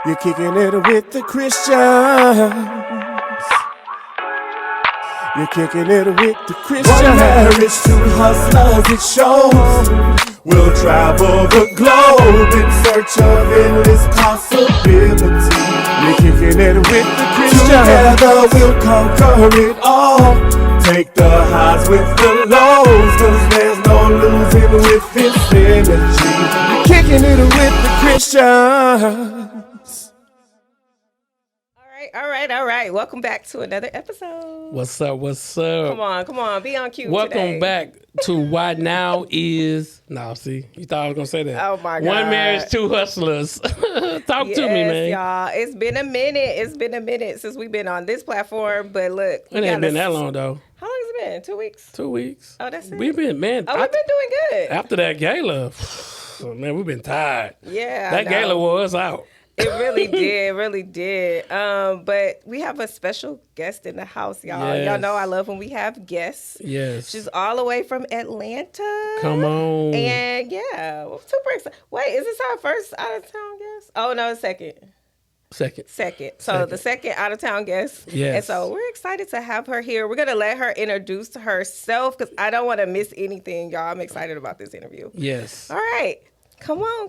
You're kicking it with the Christians. You're kicking it with the Christians. One marriage, two hustlers, it shows. We'll travel the globe in search of endless possibilities. You're kicking it with the Christians. Together we'll conquer it all. Take the highs with the lows, cause there's no losing with this energy. You're kicking it with the Christians. All right. Welcome back to another episode. What's up? What's up? Come on. Be on cue Welcome today. back to Why Now Is... No, see, you thought I was going to say that. Oh, my God. One marriage, two hustlers. Talk to me, man. Y'all. It's been a minute since we've been on this platform, but look. It ain't been that long, though. How long has it been? 2 weeks? 2 weeks. Oh, that's it? We've been doing good. After that gala, man, we've been tired. Yeah. That gala wore us out. It really did. But we have a special guest in the house, y'all. Yes. Y'all know I love when we have guests. Yes. She's all the way from Atlanta. Come on. And yeah, I'm super excited. Wait, is this our first out of town guest? Oh no, second. So the second out of town guest. Yes. And so we're excited to have her here. We're gonna let her introduce herself because I don't want to miss anything, y'all. I'm excited about this interview. Yes. All right. Come on.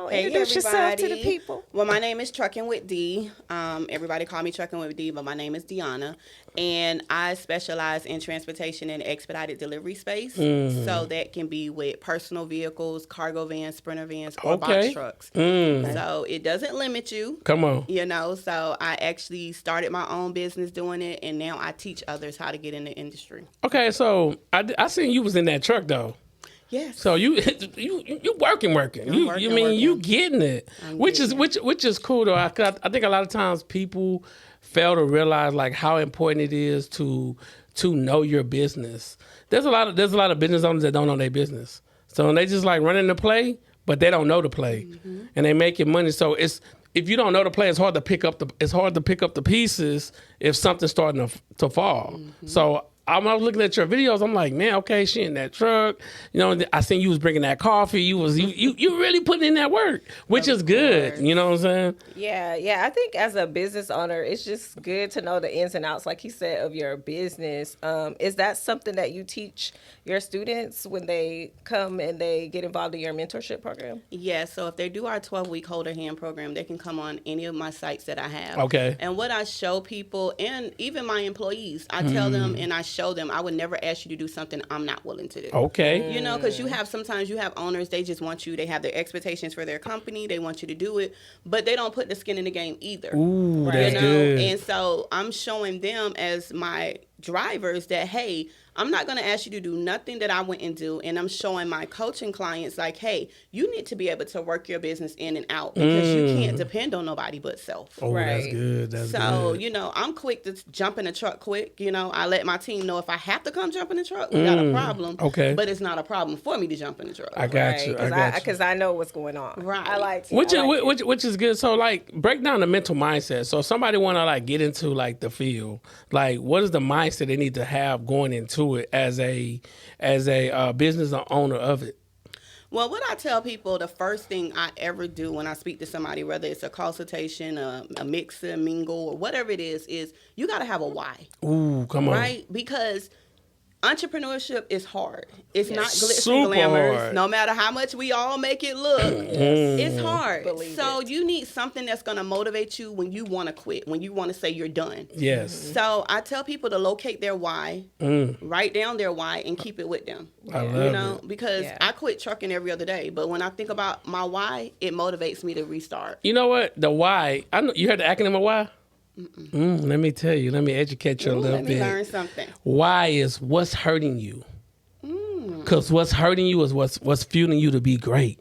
Hey, Introduce yourself to the everybody. people. Well, my name is Truckin with D. Everybody call me Truckin with D, but my name is Deanna. And I specialize in transportation and expedited delivery space. So that can be with personal vehicles, cargo vans, sprinter vans, or box trucks. So it doesn't limit you. Come on. You know, so I actually started my own business doing it, and now I teach others how to get in the industry. Okay, so I seen you was in that truck, though. Yes. So you working. You getting it, which is cool though. I think a lot of times people fail to realize like how important it is to know your business. There's a lot of business owners that don't know their business, so they just like running the play, but they don't know the play, and they making money. So if you don't know the play, it's hard to pick up the pieces if something's starting to fall. So. I was looking at your videos. I'm like, man, okay, she in that truck. You know, I seen you was bringing that coffee. You really putting in that work, which is good. You know what I'm saying? Yeah. I think as a business owner, it's just good to know the ins and outs, like he said, of your business. Is that something that you teach your students when they come and they get involved in your mentorship program? Yeah, so if they do our 12-week Hold a Hand program, they can come on any of my sites that I have. Okay. And what I show people, and even my employees, I tell them and I show them, I would never ask you to do something I'm not willing to do. Okay. You know, because sometimes you have owners, they just want you, they have their expectations for their company, they want you to do it, but they don't put the skin in the game either. Ooh, that's you know? good. And so I'm showing them as my drivers that, hey, I'm not going to ask you to do nothing that I wouldn't do. And I'm showing my coaching clients like, hey, you need to be able to work your business in and out because you can't depend on nobody but self. Oh, that's good. That's so, good. you know, I'm quick to jump in the truck quick. You know, I let my team know if I have to come jump in the truck, we got a problem. Okay. But it's not a problem for me to jump in the truck. I got you. Because I know what's going on. Right. I like Which is good. So like break down the mental mindset. So if somebody want to like get into like the field, like what is the mindset they need to have going into it as a business owner of it? Well, what I tell people, the first thing I ever do when I speak to somebody, whether it's a consultation, a mix and mingle, or whatever it is you got to have a why. Ooh, come on. Right? Because entrepreneurship is hard. It's not glitz super and glamorous. hard. No matter how much we all make it look, it's hard. So you need something that's going to motivate you when you want to quit, when you want to say you're done. Yes. So I tell people to locate their why, write down their why, and keep it with them. I love it. Because I quit trucking every other day, but when I think about my why, it motivates me to restart. You know what? The why. I know you heard the acronym of why. Let me tell you. Let me educate you a little bit. Let me learn something. Why is what's hurting you? Because what's hurting you is what's fueling you to be great.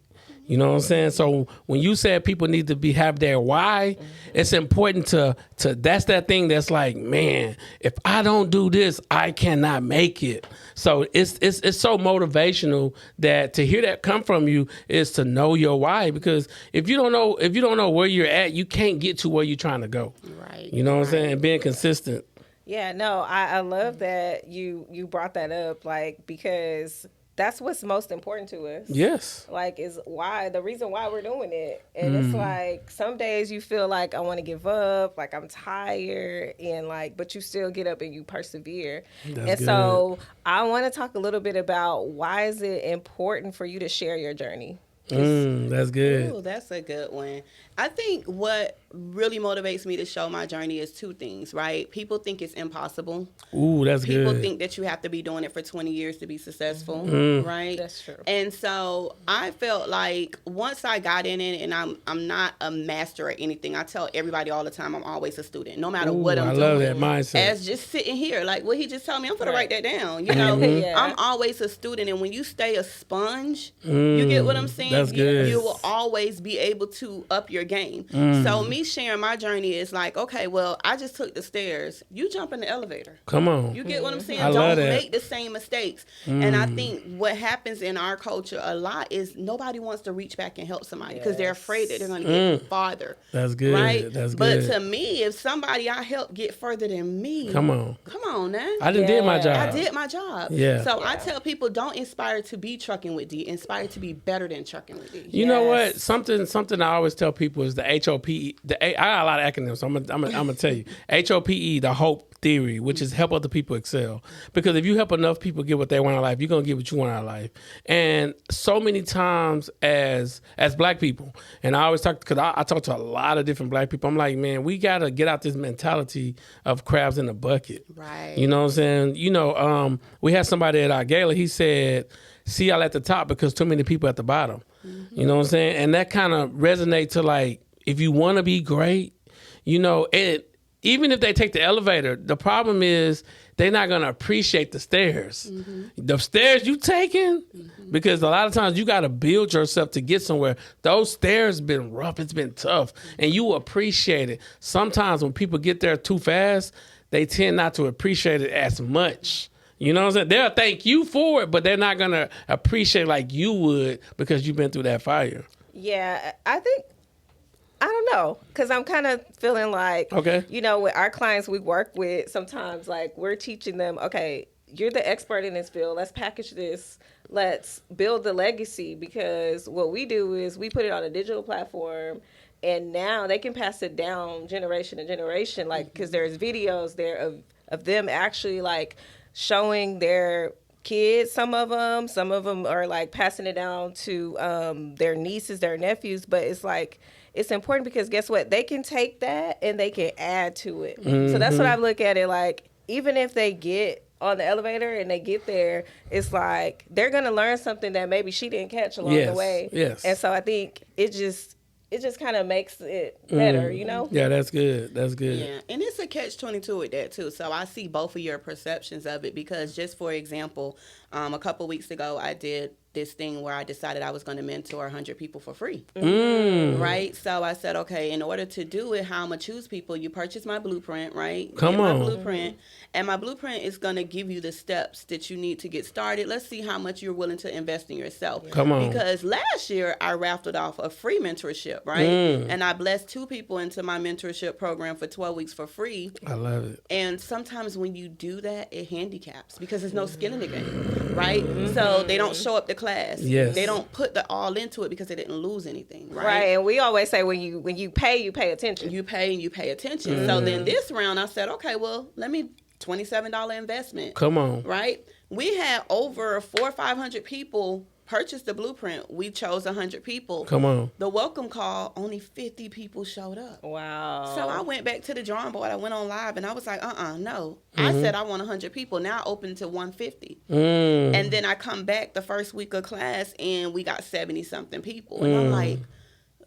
You know what I'm saying? So when you said people need to have their why, it's important to that's that thing that's like, man, if I don't do this, I cannot make it. So it's so motivational that to hear that come from you is to know your why, because if you don't know where you're at, you can't get to where you're trying to go. Right. You know what I'm saying? Being consistent. Yeah, no, I love that you brought that up, like, because that's what's most important to us. Yes. Like, is why the reason why we're doing it. And it's like some days you feel like I want to give up, like I'm tired, and like, but you still get up and you persevere. That's So I want to talk a little bit about why is it important for you to share your journey. That's good. Ooh, that's a good one. I think what really motivates me to show my journey is two things, right? People think it's impossible. Ooh, that's good. People think that you have to be doing it for 20 years to be successful, right? That's true. And so I felt like once I got in it, and I'm not a master at anything. I tell everybody all the time, I'm always a student, no matter what I'm doing. I love that mindset. As just sitting here, like what he just told me, I'm going to write that down. You know, I'm always a student, and when you stay a sponge, you get what I'm saying? That's good. You will always be able to up your game. So me sharing my journey is like, okay, well, I just took the stairs. You jump in the elevator. Come on. You get what I'm saying? I love Don't that. make the same mistakes. And I think what happens in our culture a lot is nobody wants to reach back and help somebody because they're afraid that they're going to get farther. That's good. Right? That's But good. to me, if somebody I help get further than me, Come on. now. I did my job. I did my job. Yeah. So I tell people, don't inspire to be trucking with D. Inspire to be better than trucking with D. You know what? Something I always tell people is the HOPE. I got a lot of acronyms, so I'm gonna tell you. HOPE, the hope theory, which is help other people excel. Because if you help enough people get what they want out of life, you're gonna get what you want out of life. And so many times as black people, and I always talk, because I talk to a lot of different black people, I'm like, man, we gotta get out this mentality of crabs in a bucket. Right. You know what I'm saying? You know, we had somebody at our gala, he said, see y'all at the top because too many people at the bottom. You know what I'm saying? And that kind of resonates to like, if you want to be great, you know, and even if they take the elevator, the problem is they're not going to appreciate the stairs. The stairs you taking, because a lot of times you got to build yourself to get somewhere. Those stairs been rough. It's been tough. And you appreciate it. Sometimes when people get there too fast, they tend not to appreciate it as much. You know what I'm saying? They'll thank you for it, but they're not going to appreciate like you would because you've been through that fire. Yeah, I don't know, because I'm kind of feeling like, you know, with our clients we work with, sometimes like we're teaching them, okay, you're the expert in this field. Let's package this. Let's build the legacy, because what we do is we put it on a digital platform, and now they can pass it down generation to generation, like, because there's videos there of them actually like showing their kids, some of them are like passing it down to their nieces, their nephews, but it's like, it's important because guess what? They can take that and they can add to it. So that's what I look at it like, even if they get on the elevator and they get there, it's like they're going to learn something that maybe she didn't catch along the way. Yes. And so I think it just kind of makes it better, you know? Yeah, that's good. That's good. Yeah, and it's a catch-22 with that, too. So I see both of your perceptions of it because, just for example, a couple weeks ago, I did this thing where I decided I was going to mentor 100 people for free, right? So I said, okay, in order to do it, how I'm going to choose people, you purchase my blueprint, right? Come on. My blueprint, and my blueprint is going to give you the steps that you need to get started. Let's see how much you're willing to invest in yourself. Come on. Because last year, I raffled off a free mentorship, right? And I blessed 2 people into my mentorship program for 12 weeks for free. I love it. And sometimes when you do that, it handicaps because there's no skin in the game, right? So they don't show up to class. Yes. They don't put the all into it because they didn't lose anything, right? Right, and we always say when you pay attention. You pay and you pay attention. So then this round, I said, okay, well, let me $27 investment. Come on. Right? We had over 400 or 500 people purchase the blueprint. We chose 100 people. Come on. The welcome call, only 50 people showed up. Wow. So I went back to the drawing board. I went on live and I was like, no. I said I want 100 people. Now I open to 150. And then I come back the first week of class and we got 70-something people. And I'm like,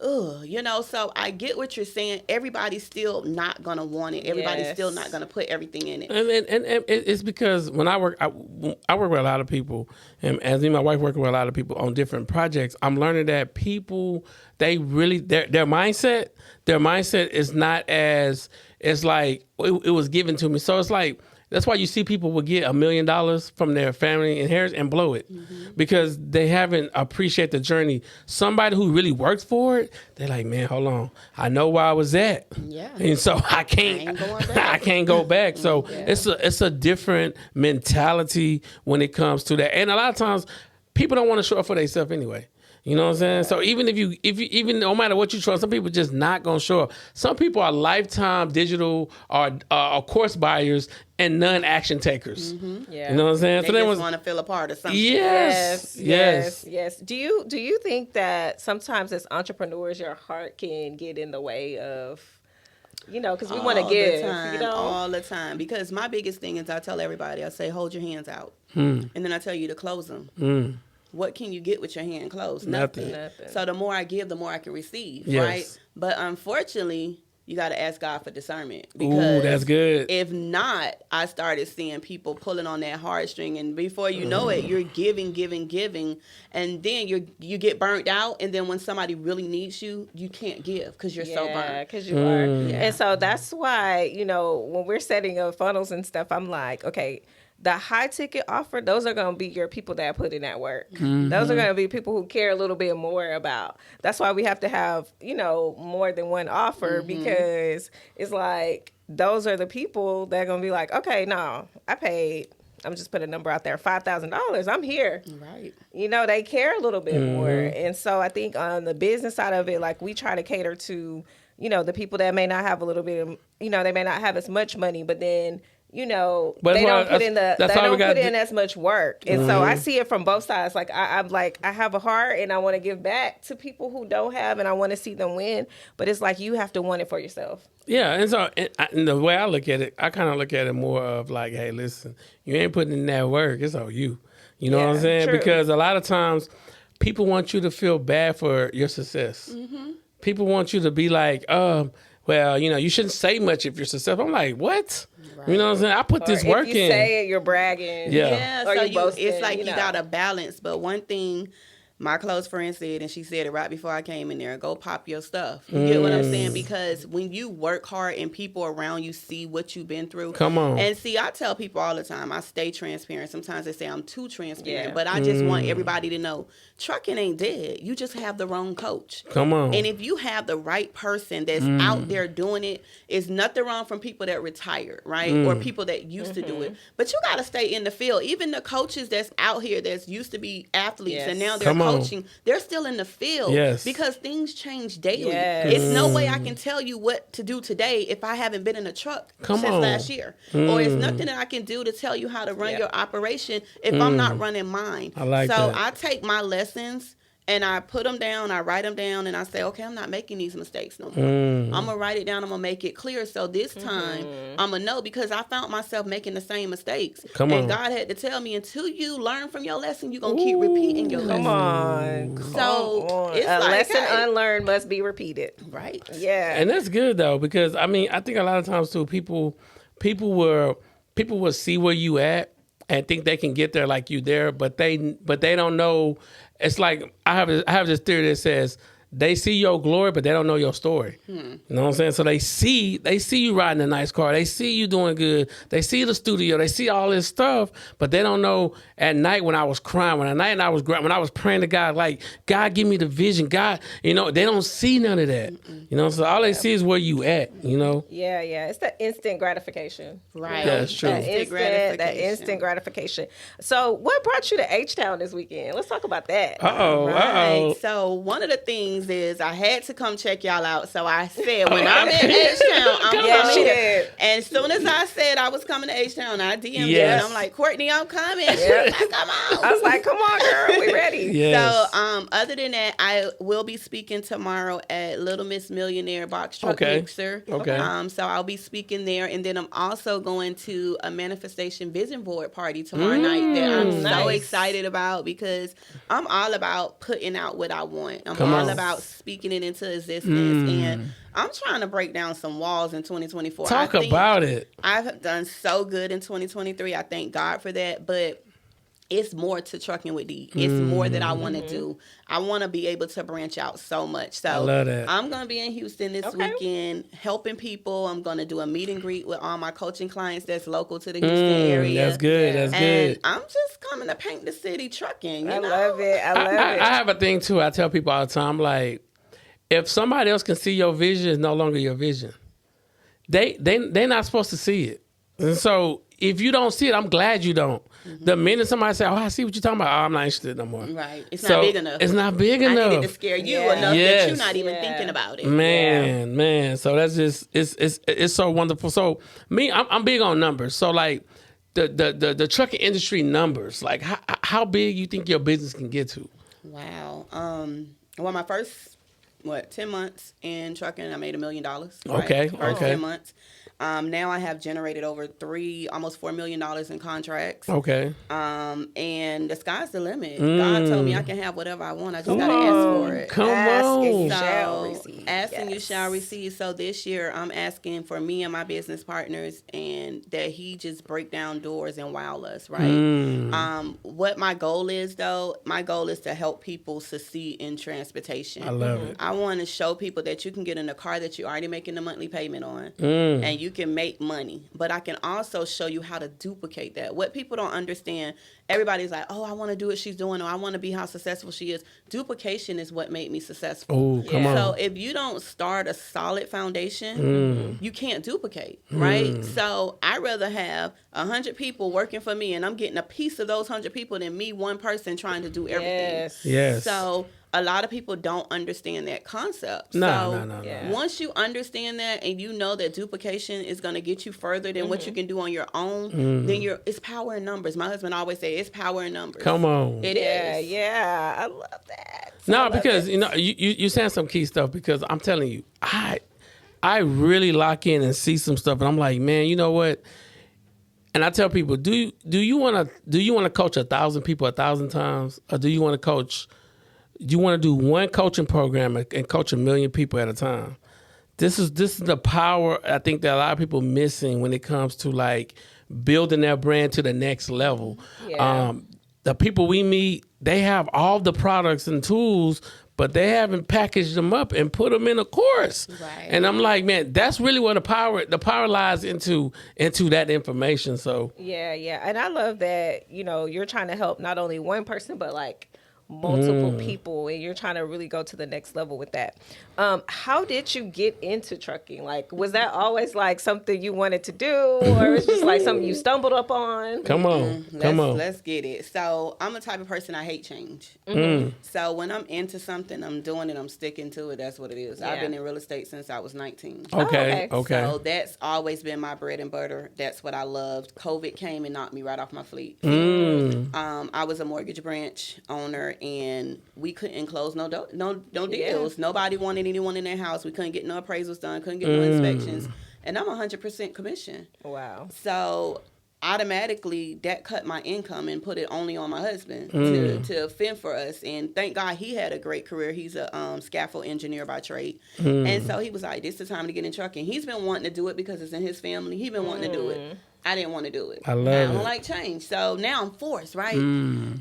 ugh, you know, so I get what you're saying. Everybody's still not going to want it. Everybody's still not going to put everything in it. And it's because when I work with a lot of people, and as me and my wife working with a lot of people on different projects, I'm learning that people, they really, their mindset is not as, it's like, it was given to me. So it's like, that's why you see people will get $1 million from their family inheritance and blow it because they haven't appreciated the journey. Somebody who really worked for it, they're like, man, hold on. I know where I was at. Yeah. And so I can't go back. So it's a different mentality when it comes to that. And a lot of times people don't want to show up for themselves anyway. You know what I'm saying? So even if you no matter what you try, some people just not gonna show up. Some people are lifetime digital or course buyers and non-action takers. Yeah. You know what I'm saying? They just want to feel a part of something. Yes. Do you think that sometimes as entrepreneurs, your heart can get in the way of, because we want to give, all the time. Because my biggest thing is I tell everybody, I say, hold your hands out, and then I tell you to close them. What can you get with your hand closed? Nothing. So the more I give, the more I can receive, right? But unfortunately, you got to ask God for discernment. Because that's good. If not, I started seeing people pulling on that heartstring, and before you know it, you're giving, and then you get burnt out, and then when somebody really needs you, you can't give because you're so burnt. Because you are. Yeah. And so that's why, when we're setting up funnels and stuff, I'm like, okay, the high ticket offer, those are going to be your people that put in that work. Those are going to be people who care a little bit more about. That's why we have to have, more than one offer, because it's like those are the people that are going to be like, okay, no, I'm just putting a number out there, $5,000. I'm here. Right. They care a little bit more. And so I think on the business side of it, like we try to cater to, the people that may not have a little bit of, they may not have as much money, but then they don't put in as much work. And so I see it from both sides. Like I'm like, I have a heart and I want to give back to people who don't have, and I want to see them win. But it's like, you have to want it for yourself. Yeah. And so and the way I look at it, I kind of look at it more of like, hey, listen, you ain't putting in that work. It's on you. You know what I'm saying? True. Because a lot of times people want you to feel bad for your success. People want you to be like, well, you shouldn't say much if you're successful. I'm like, what? Right. You know what I'm saying? I put this work in. If you say it, you're bragging. Yeah. Or so you boasting, it's like you got to balance. But one thing my close friend said, and she said it right before I came in there, go pop your stuff. You get what I'm saying? Because when you work hard and people around you see what you've been through. Come on. And see, I tell people all the time, I stay transparent. Sometimes they say I'm too transparent. But I just want everybody to know, trucking ain't dead. You just have the wrong coach. Come on. And if you have the right person that's out there doing it, it's nothing wrong from people that retired, right? Or people that used to do it. But you got to stay in the field. Even the coaches that's out here that's used to be athletes and now they're coaching, they're still in the field because things change daily. It's no way I can tell you what to do today if I haven't been in a truck since last year. Or it's nothing that I can do to tell you how to run your operation if I'm not running mine. I like that. I take my lessons and I put them down, I write them down, and I say, okay, I'm not making these mistakes no more. I'm going to write it down, I'm going to make it clear. So this time, I'm going to know, because I found myself making the same mistakes. And God had to tell me, until you learn from your lesson, you're going to keep repeating your lesson. Come on. So it's a like, lesson unlearned must be repeated. Right. Yeah. And that's good, though, because, I think a lot of times, too, people will see where you at and think they can get there like you there, but they don't know. It's like I have this theory that says they see your glory, but they don't know your story. You know what I'm saying? So they see you riding a nice car. They see you doing good. They see the studio. They see all this stuff, but they don't know at night when I was crying, when I was praying to God, like, God, give me the vision. God, they don't see none of that. So all they see is where you at, Yeah. It's the instant gratification. Right. That's true. That instant gratification. So what brought you to H-Town this weekend? Let's talk about that. Right. So one of the things is I had to come check y'all out. So I said, when I'm in H-Town, I'm coming here. And as soon as I said I was coming to H-Town, I DM'd you. And I'm like, Courtney, I'm coming. She was like, come on. I was like, come on, girl. We ready. Yes. So other than that, I will be speaking tomorrow at Little Miss Millionaire Box Truck Mixer. Okay. So I'll be speaking there. And then I'm also going to a manifestation vision board party tomorrow night that I'm so excited about, because I'm all about putting out what I want. I'm all about speaking it into existence. And I'm trying to break down some walls in 2024. Talk about it. I've done so good in 2023. I thank God for that. But it's more to Truckin with D. It's more that I want to do. I want to be able to branch out so much. So I love that. I'm going to be in Houston this weekend helping people. I'm going to do a meet and greet with all my coaching clients that's local to the Houston area. That's good. That's good. And I'm just coming to paint the city trucking. I love it. I have a thing, too. I tell people all the time, like, if somebody else can see your vision, it's no longer your vision. They're not supposed to see it. And so if you don't see it, I'm glad you don't. The minute somebody say, "Oh, I see what you're talking about," I'm not interested no more. Right. It's not big enough. It's not big enough. I needed to scare you enough that you're not even thinking about it. Man. So that's just it's so wonderful. So me, I'm big on numbers. So like the trucking industry numbers, like how big you think your business can get to? Wow. Well, my first 10 months in trucking, I made $1 million. Right? Okay. First 10 months. Now I have generated over almost $4 million in contracts. Okay. And the sky's the limit. God told me I can have whatever I want. I just gotta ask for it. Ask and you So, shall receive. Asking you shall receive. So this year I'm asking for me and my business partners, and that he just break down doors and wow us, right? What my goal is though, my goal is to help people succeed in transportation. I love it. I want to show people that you can get in a car that you're already making the monthly payment on, and you can make money. But I can also show you how to duplicate that. What people don't understand, everybody's like, "Oh, I want to do what she's doing," or "I want to be how successful she is." Duplication is what made me successful. Oh, come on. So if you don't start a solid foundation, you can't duplicate, right? So I'd rather have 100 people working for me, and I'm getting a piece of those 100 people, than me, one person, trying to do everything. Yes. So a lot of people don't understand that concept. No. Once you understand that, and you know that duplication is going to get you further than what you can do on your own, then it's power in numbers. My husband always say it's power in numbers. Come on. It is. Yeah, I love that. No, because you saying some key stuff, because I'm telling you, I really lock in and see some stuff, and I'm like, man, you know what? And I tell people, do you want to coach 1,000 people 1,000 times, or do you want to coach? You want to do one coaching program and coach 1 million people at a time? This is the power I think that a lot of people missing when it comes to like building their brand to the next level. Yeah. The people we meet, they have all the products and tools, but they haven't packaged them up and put them in a course. Right. And I'm like, man, that's really where the power lies into that information. So Yeah, and I love that, you're trying to help not only one person, but like multiple people, and you're trying to really go to the next level with that. How did you get into trucking? Like, was that always like something you wanted to do, or it's just like something you stumbled up on? Come on. Let's get it. So I'm a type of person, I hate change. So when I'm into something, I'm doing it, I'm sticking to it. That's what it is. Yeah. I've been in real estate since I was 19. Okay. So that's always been my bread and butter. That's what I loved. COVID came and knocked me right off my feet. I was a mortgage branch owner, and we couldn't close no deals. Yeah. Nobody wanted anyone in their house. We couldn't get no appraisals done. Couldn't get no inspections. And I'm 100% commission. Wow. So automatically that cut my income and put it only on my husband to fend for us. And thank God he had a great career. He's a scaffold engineer by trade. And so he was like, this is the time to get in trucking. He's been wanting to do it because it's in his family. He's been wanting to do it. I didn't want to do it. I don't like change. So now I'm forced, right?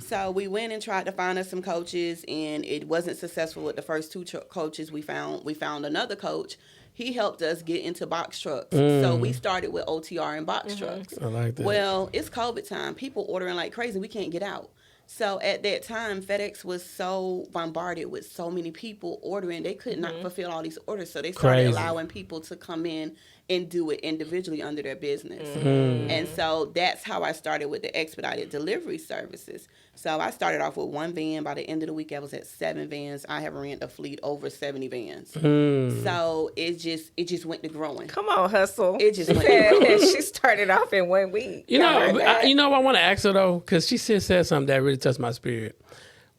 So we went and tried to find us some coaches, and it wasn't successful with the first two coaches we found. We found another coach. He helped us get into box trucks. So we started with OTR and box trucks. I like that. Well, it's COVID time. People ordering like crazy. We can't get out. So at that time, FedEx was so bombarded with so many people ordering. They could not fulfill all these orders. So they started allowing people to come in and do it individually under their business. And so that's how I started with the expedited delivery services. So I started off with one van. By the end of the week, I was at 7 vans. I have rented a fleet over 70 vans. So it just went to growing. Come on, hustle. It just went to growing. She started off in 1 week. I want to ask her though, because she said something that really touched my spirit.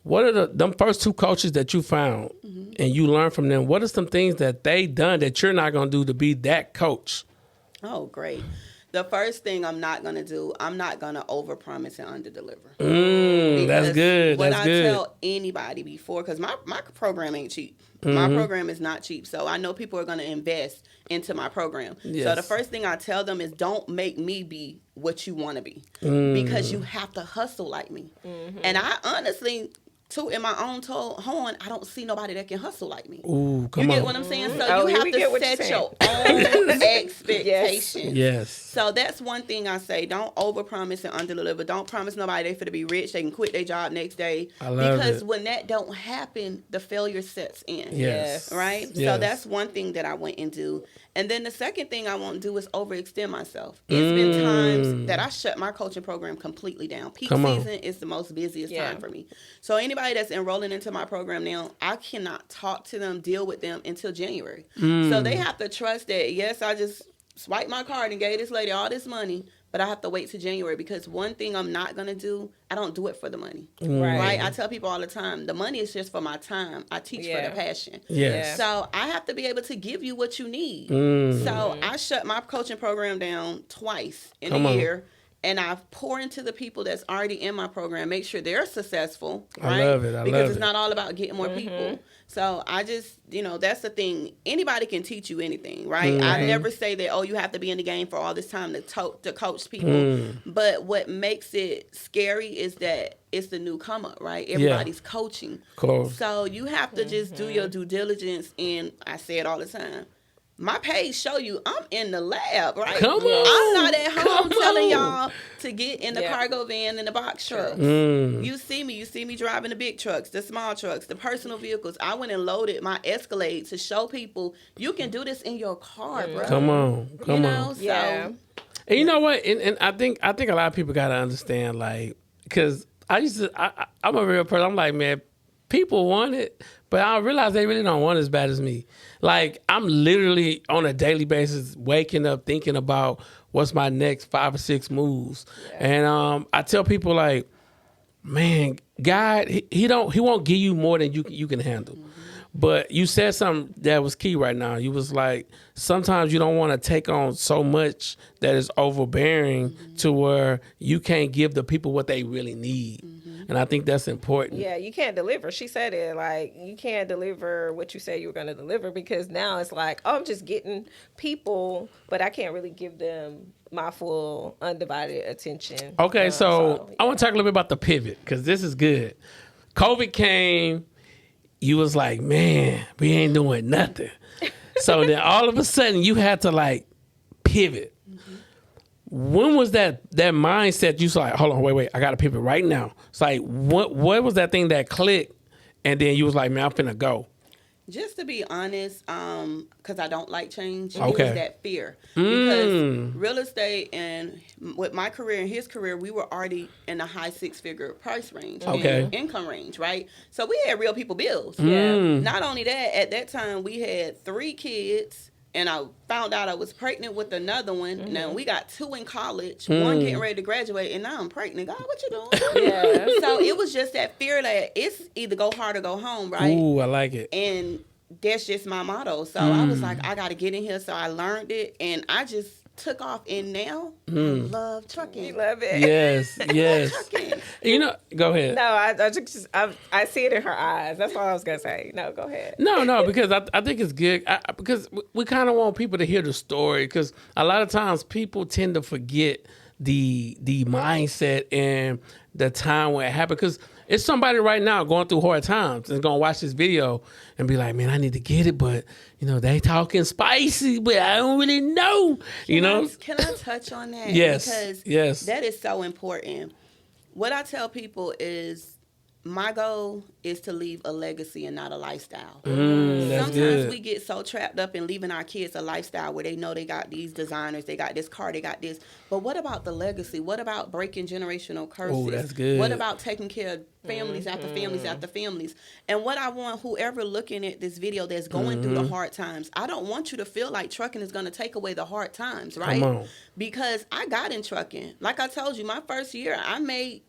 What are them first two coaches that you found and you learned from them? What are some things that they done that you're not going to do to be that coach? Oh, great. The first thing I'm not going to do, I'm not going to overpromise and underdeliver. That's good. What I tell anybody before, because my program ain't cheap. My program is not cheap. So I know people are going to invest into my program. Yes. So the first thing I tell them is don't make me be what you want to be, because you have to hustle like me. And I honestly, tooting my own horn, I don't see nobody that can hustle like me. Ooh, come you on. get what I'm saying? So Oh, you have we get what to you're set saying. your own expectations. Yes. So that's one thing I say. Don't overpromise and underdeliver. Don't promise nobody they finna be rich. They can quit their job next day. I love because it. when that don't happen, the failure sets in. Yes. Right? Yes. So that's one thing that I went and do. And then the second thing I won't do is overextend myself. It's been times that I shut my coaching program completely down. Peak season is the most busiest time for me. So anybody that's enrolling into my program now, I cannot talk to them, deal with them until January. So they have to trust that, yes, I just swiped my card and gave this lady all this money, but I have to wait till January, because one thing I'm not going to do, I don't do it for the money. Right? I tell people all the time, the money is just for my time. I teach for the passion. Yes. So I have to be able to give you what you need. So I shut my coaching program down twice in a year. And I pour into the people that's already in my program, make sure they're successful. Right? I love it. Because it's not all about getting more people. So I just, that's the thing. Anybody can teach you anything, right? I never say that, oh, you have to be in the game for all this time to coach people. But what makes it scary is that it's the newcomer, right? Everybody's coaching. Close. So you have to just do your due diligence. And I say it all the time. My page show you I'm in the lab, right? Come on. I'm not at home telling y'all to get in the cargo van and the box trucks. You see me driving the big trucks, the small trucks, the personal vehicles. I went and loaded my Escalade to show people you can do this in your car, bro. Come on. So, Yeah. and you know what? And I think a lot of people gotta understand, like, because I'm a real person. I'm like, man, people want it, but I realize they really don't want it as bad as me. Like, I'm literally on a daily basis waking up thinking about what's my next 5 or 6 moves. And I tell people, like, man, God, he won't give you more than you can handle. But you said something that was key right now. You was like, sometimes you don't want to take on so much that is overbearing to where you can't give the people what they really need. And I think that's important. Yeah, you can't deliver. She said it, like, you can't deliver what you said you were going to deliver, because now it's like, oh, I'm just getting people, but I can't really give them my full undivided attention. Okay, so I want to talk a little bit about the pivot, because this is good. COVID came, you was like, man, we ain't doing nothing. So then all of a sudden you had to, like, pivot. When was that mindset? You was like, hold on, wait, I got to pivot right now. It's like, what was that thing that clicked? And then you was like, man, I'm finna go. Just to be honest, because I don't like change, it Okay. was that fear. Because real estate and with my career and his career, we were already in the high 6-figure price range, and income range, right? So we had real people bills. Not only that, at that time we had 3 kids. And I found out I was pregnant with another one. Now we got 2 in college, 1 getting ready to graduate, and now I'm pregnant. God, what you doing? So it was just that fear that it's either go hard or go home, right? Ooh, I like it. And that's just my motto. So I was like, I got to get in here. So I learned it, and I just took off. And now I love trucking. You love it. Yes. Trucking. You know, go ahead. No, I see it in her eyes. That's all I was gonna say. No, go ahead. No, because I think it's good. Because we kind of want people to hear the story. Because a lot of times people tend to forget the mindset and the time when it happened. Because it's somebody right now going through hard times and going to watch this video and be like, man, I need to get it, but, they talking spicy, but I don't really know, Can I touch on that? Yes, because that is so important. What I tell people is my goal is to leave a legacy and not a lifestyle. Sometimes we get so trapped up in leaving our kids a lifestyle where they know they got these designers, they got this car, they got this. But what about the legacy? What about breaking generational curses? Oh, that's good. What about taking care of families after families after families? And what I want whoever looking at this video that's going through the hard times, I don't want you to feel like trucking is going to take away the hard times, right? Come on. Because I got in trucking. Like I told you, my first year, I made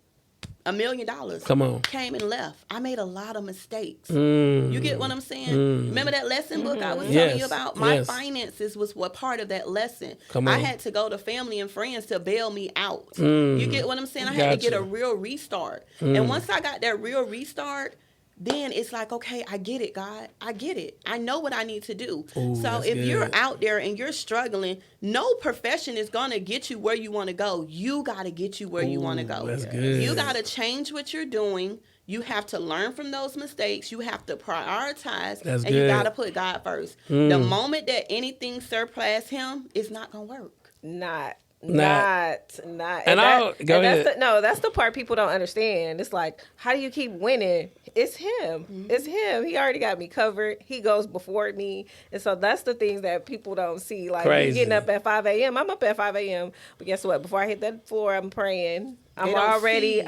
$1 million. Come on. Came and left. I made a lot of mistakes. You get what I'm saying? Remember that lesson book I was telling you about? My finances was what part of that lesson. I had to go to family and friends to bail me out. You get what I'm saying? I had to get a real restart. And once I got that real restart, then it's like, okay, I get it, God. I get it. I know what I need to do. Ooh, so if you're out there and you're struggling, no profession is going to get you where you want to go. You got to get you where you want to go. That's good. You got to change what you're doing. You have to learn from those mistakes. You have to prioritize. That's and good. you got to put God first. The moment that anything surpass him, it's not going to work. Not. And That's the part people don't understand. It's like, how do you keep winning? It's him. It's him. He already got me covered. He goes before me. And so that's the things that people don't see. Like, me getting up at 5 a.m. I'm up at 5 a.m. But guess what? Before I hit that floor, I'm praying. I'm already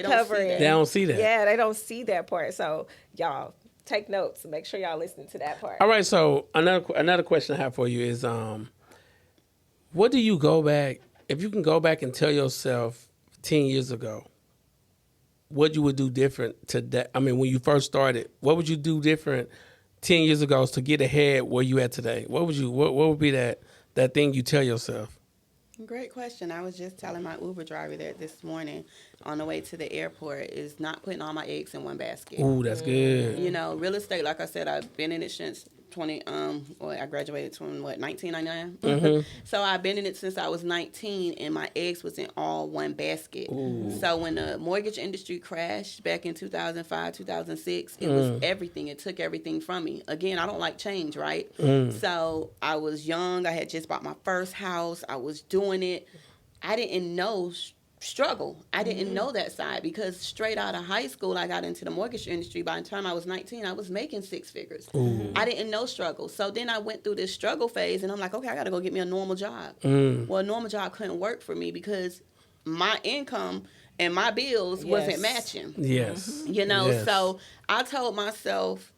covering. They don't see that. Yeah, they don't see that part. So y'all take notes. Make sure y'all listen to that part. All right. So another question I have for you is, what do you go back, if you can go back and tell yourself 10 years ago, what you would do different today? I mean, when you first started, what would you do different 10 years ago to get ahead where you at today? What would be that thing you tell yourself? Great question. I was just telling my Uber driver that this morning on the way to the airport is not putting all my eggs in one basket. Ooh, that's good. You know, real estate, like I said, I've been in it since I graduated in 1999. So I've been in it since I was 19, and my eggs was in all one basket. Ooh. So when the mortgage industry crashed back in 2005, 2006, it was everything. It took everything from me. Again, I don't like change, right? So I was young. I had just bought my first house. I was doing it. I didn't know struggle. I didn't know that side because straight out of high school, I got into the mortgage industry. By the time I was 19, I was making six figures. I didn't know struggle. So then I went through this struggle phase, and I'm like, okay, I got to go get me a normal job. Well, a normal job couldn't work for me because my income and my bills wasn't matching. Yes. You know, so I told myself,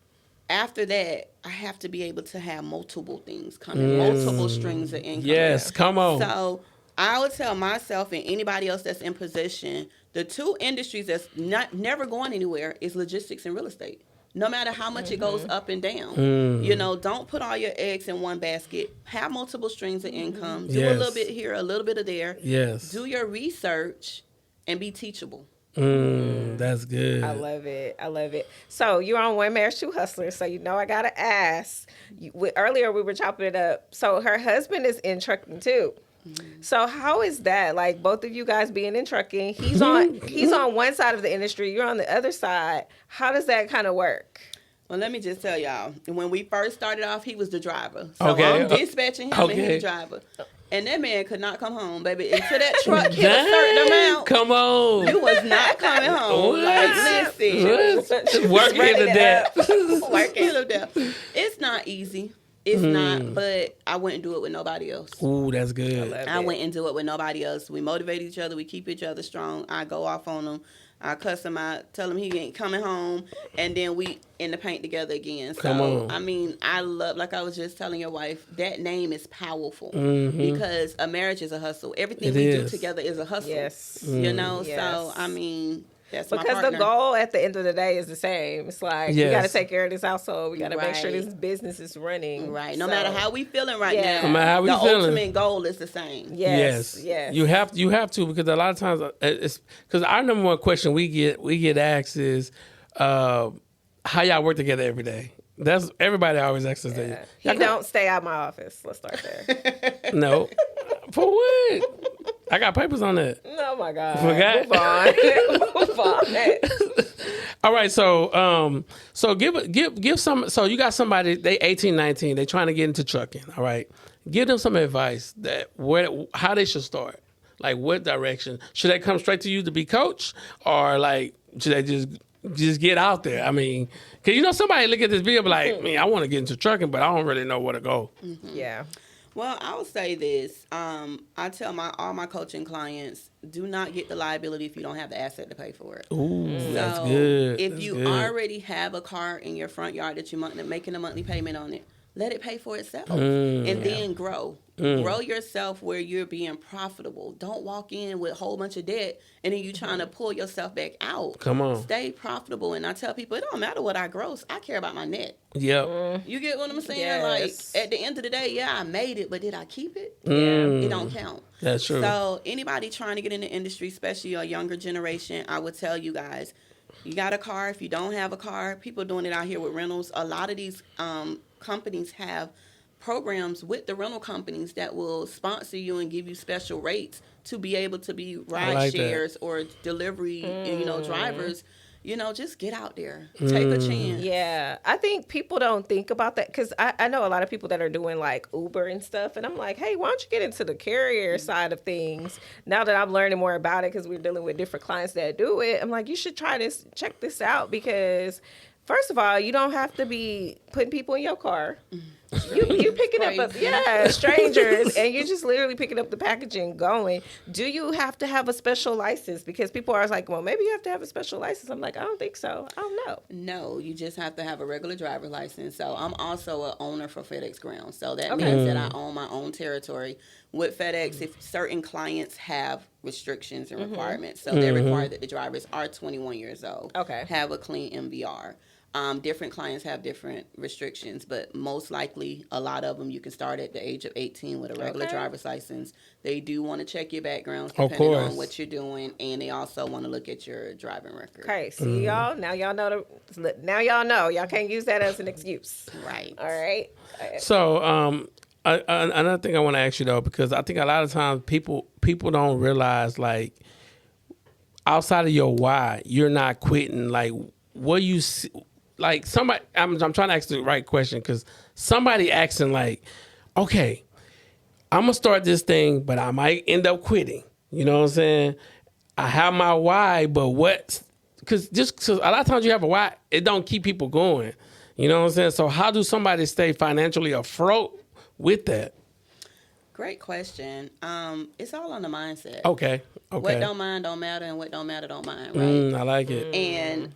after that, I have to be able to have multiple things coming, multiple strings of income. Yes, come on. So I would tell myself and anybody else that's in position, the two industries that's never going anywhere is logistics and real estate. No matter how much it goes up and down. You know, don't put all your eggs in one basket. Have multiple strings of income. Do a little bit here, a little bit of there. Yes. Do your research and be teachable. That's good. I love it. So you're on One Marriage, Two Hustlers. So you know I gotta ask. Earlier we were chopping it up. So her husband is in trucking too. So how is that? Like both of you guys being in trucking, he's on one side of the industry, you're on the other side. How does that kind of work? Well, let me just tell y'all. When we first started off, he was the driver. So I'm dispatching him and he's the driver. And that man could not come home, baby. Until that truck hit a certain amount. Come on. You was not coming home. Like, listen. Working to death. Working to death. It's not easy. It's not, but I wouldn't do it with nobody else. Ooh, that's good. I wouldn't do it with nobody else. We motivate each other. We keep each other strong. I go off on them. I cuss him out, tell him he ain't coming home, and then we in the paint together again. So, I mean, I love, like I was just telling your wife, that name is powerful because a marriage is a hustle. Everything we do together is a hustle. Yes. You know, so, I mean, that's my partner. Because the goal at the end of the day is the same. It's like, we got to take care of this household. We got to make sure this business is running. Right. No matter how we feeling now, no matter how we the feeling, ultimate goal is the same. Yes. You have to, because a lot of times it's because our number one question we get asked is how y'all work together every day. That's everybody always asks us that. He don't stay out my office. Let's start there. No. For what? I got papers on that. Oh my God. Forgot. Move on. All right, so give some. So you got somebody, they 18, 19, they trying to get into trucking. All right, give them some advice that how they should start. Like what direction should they come straight to you to be coached, or like should they just get out there? I mean, cause somebody look at this video and be like, man, I want to get into trucking, but I don't really know where to go. Yeah. Well, I will say this. I tell all my coaching clients, do not get the liability if you don't have the asset to pay for it. Ooh, so that's good. If you already have a car in your front yard that you're making a monthly payment on it, let it pay for itself and then grow. Grow yourself where you're being profitable. Don't walk in with a whole bunch of debt and then you trying to pull yourself back out. Come on. Stay profitable. And I tell people, it don't matter what I gross. I care about my net. Yep. You get what I'm saying? Yes. Like, at the end of the day, I made it, but did I keep it? It don't count. That's true. So anybody trying to get in the industry, especially a younger generation, I would tell you guys, you got a car. If you don't have a car, people doing it out here with rentals. A lot of these companies have programs with the rental companies that will sponsor you and give you special rates to be able to be ride shares or delivery, drivers. just get out there, take a chance. Yeah, I think people don't think about that because I know a lot of people that are doing like Uber and stuff, and I'm like, hey, why don't you get into the carrier side of things? Now that I'm learning more about it, because we're dealing with different clients that do it, I'm like, you should try this, check this out, because first of all, you don't have to be putting people in your car. You picking up strangers, and you're just literally picking up the package and going. Do you have to have a special license? Because people are like, well, maybe you have to have a special license. I'm like, I don't think so. I don't know. No, you just have to have a regular driver's license. So I'm also an owner for FedEx Ground. So that means that I own my own territory. With FedEx, if certain clients have restrictions and requirements, so they require that the drivers are 21 years old, have a clean MVR. Different clients have different restrictions, but most likely a lot of them you can start at the age of 18 with a regular driver's license. They do want to check your backgrounds depending on what you're doing, and they also want to look at your driving record. Okay, see y'all. Now y'all know. Now y'all know. Y'all can't use that as an excuse. Right. All right. So, another thing I want to ask you though, because I think a lot of times people don't realize, like, outside of your why, you're not quitting. Like, what you see. Like, somebody, I'm trying to ask the right question, because somebody asking, like, okay, I'm going to start this thing, but I might end up quitting. You know what I'm saying? I have my why, but what? Because a lot of times you have a why, it don't keep people going. You know what I'm saying? So how do somebody stay financially afloat with that? Great question. It's all on the mindset. Okay. What don't mind don't matter, and what don't matter don't mind, right? I like it. And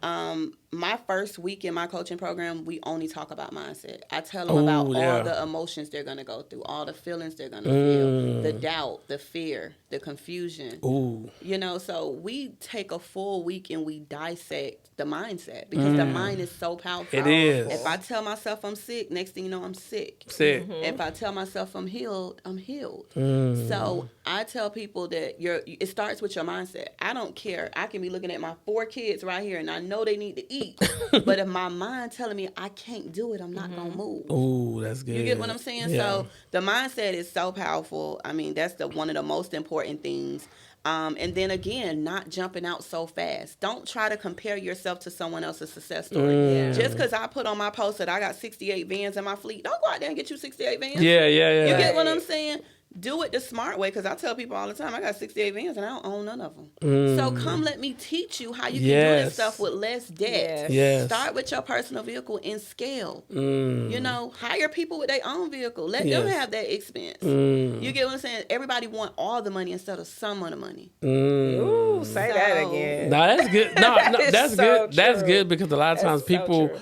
my first week in my coaching program, we only talk about mindset. I tell them about all the emotions they're going to go through, all the feelings they're going to feel, the doubt, the fear, the confusion. So we take a full week and we dissect the mindset, because the mind is so powerful. It is. If I tell myself I'm sick, next thing you know, I'm sick. If I tell myself I'm healed, I'm healed. So I tell people that it starts with your mindset. I don't care. I can be looking at my 4 kids right here, and I know they need to eat. But if my mind telling me I can't do it, I'm not going to move. Ooh, that's good. You get what I'm saying? Yeah. So the mindset is so powerful. I mean, that's one of the most important things. And then again, not jumping out so fast. Don't try to compare yourself to someone else's success story. Just because I put on my post that I got 68 vans in my fleet, don't go out there and get you 68 vans. Yeah. You get what I'm saying? Do it the smart way, because I tell people all the time, I got 68 vans and I don't own none of them. So come let me teach you how you can do this stuff with less debt. Start with your personal vehicle and scale. Hire people with their own vehicle. Let them have that expense. You get what I'm saying? Everybody want all the money instead of some of the money. Ooh, say that again. No, that's good. No, that's so good. That's true. good, because a lot of times people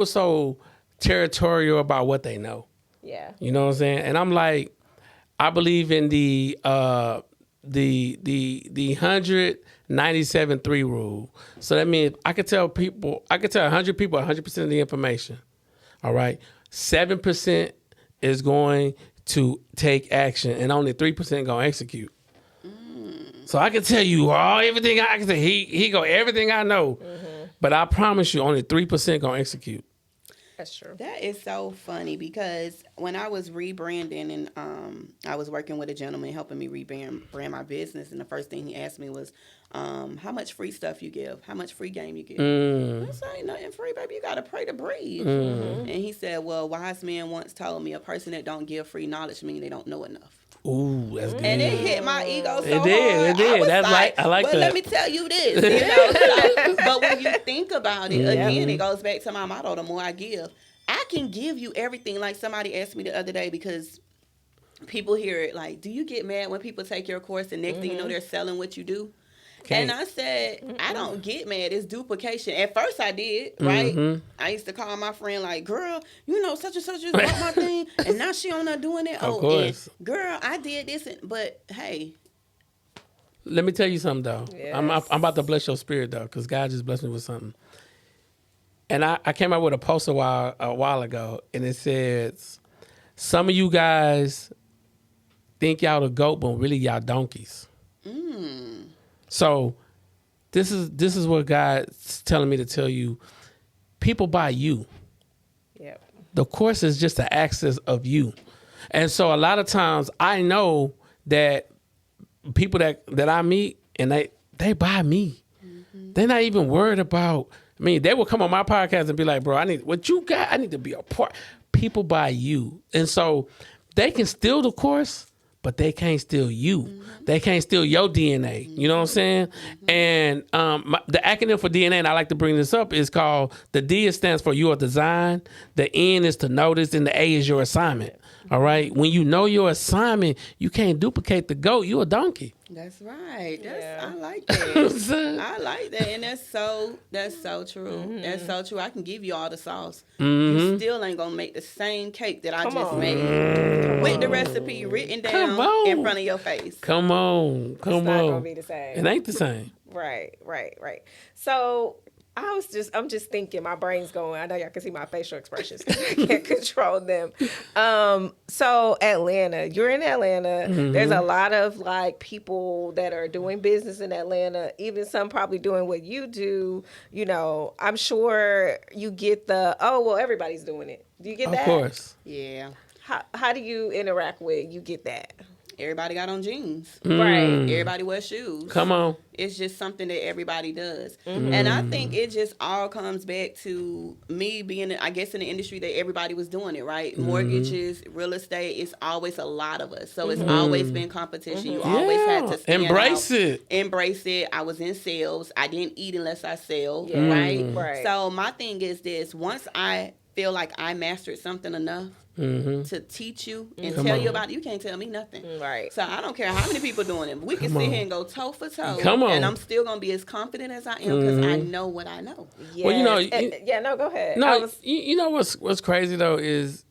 so territorial about what they know. Yeah. You know what I'm saying? And I'm like, I believe in the 197-3 rule. So that means I could tell 100 people 100% of the information. All right. 7% is going to take action, and only 3% going to execute. So I can tell you everything I can say. He go everything I know, but I promise you, only 3% going to execute. That's true. That is so funny, because when I was rebranding and I was working with a gentleman helping me rebrand my business, and the first thing he asked me was, how much free stuff you give? How much free game you give? I said, ain't nothing free, baby. You got to pray to breathe. And he said, well, wise man once told me, a person that don't give free knowledge means they don't know enough. Ooh, that's good. And it hit my ego so hard. It did. I like that. Let me tell you this. But when you think about it, again, it goes back to my motto, the more I give. I can give you everything. Like somebody asked me the other day, because people hear it like, do you get mad when people take your course and next thing you know, they're selling what you do? And I said, I don't get mad. It's duplication. At first I did, right? I used to call my friend like, girl, such and such just bought my thing, and now she on there doing it. Of course. And girl, I did this, but hey. Let me tell you something, though. Yes. I'm about to bless your spirit, though, because God just blessed me with something. And I came out with a post a while ago, and it says, some of you guys think y'all the goat, but really y'all donkeys. So this is what God's telling me to tell you. People buy you. Yep. The course is just the access of you. And so a lot of times I know that people that I meet, and they buy me. They're not even worried about. I mean, they will come on my podcast and be like, "Bro, I need what you got. I need to be a part." People buy you, and so they can steal the course, but they can't steal you. They can't steal your DNA. You know what I'm saying? And the acronym for DNA, and I like to bring this up, is called, the D stands for your design, the N is to notice, and the A is your assignment. All right? When you know your assignment, you can't duplicate the goat. You a donkey. That's right. Yeah. I like that. I like that, and that's so true. That's so true. I can give you all the sauce. You still ain't gonna make the same cake that I just made with the recipe written down in front of your face. Come on. It's not gonna be the same. It ain't the same. Right. So I'm just thinking, my brain's going. I know y'all can see my facial expressions. I can't control them. So Atlanta, you're in Atlanta. There's a lot of like people that are doing business in Atlanta, even some probably doing what you do. You know, I'm sure you get everybody's doing it. Do you get that? Of course. Yeah. How do you interact with, you get that? Everybody got on jeans. Right. Everybody wears shoes. Come on. It's just something that everybody does. And I think it just all comes back to me being, I guess, in the industry that everybody was doing it, right? Mortgages, real estate, it's always a lot of us. So it's always been competition. You always had to stand Embrace out. it. Embrace it. I was in sales. I didn't eat unless I sell, Right. So my thing is this. Once I feel like I mastered something enough to teach you and tell you about it, you can't tell me nothing. Right. So I don't care how many people doing it. We can sit here and go toe for toe. Come on. And I'm still going to be as confident as I am because I know what I know. Yes. Well, you know, no, go ahead. No, you know what's crazy though is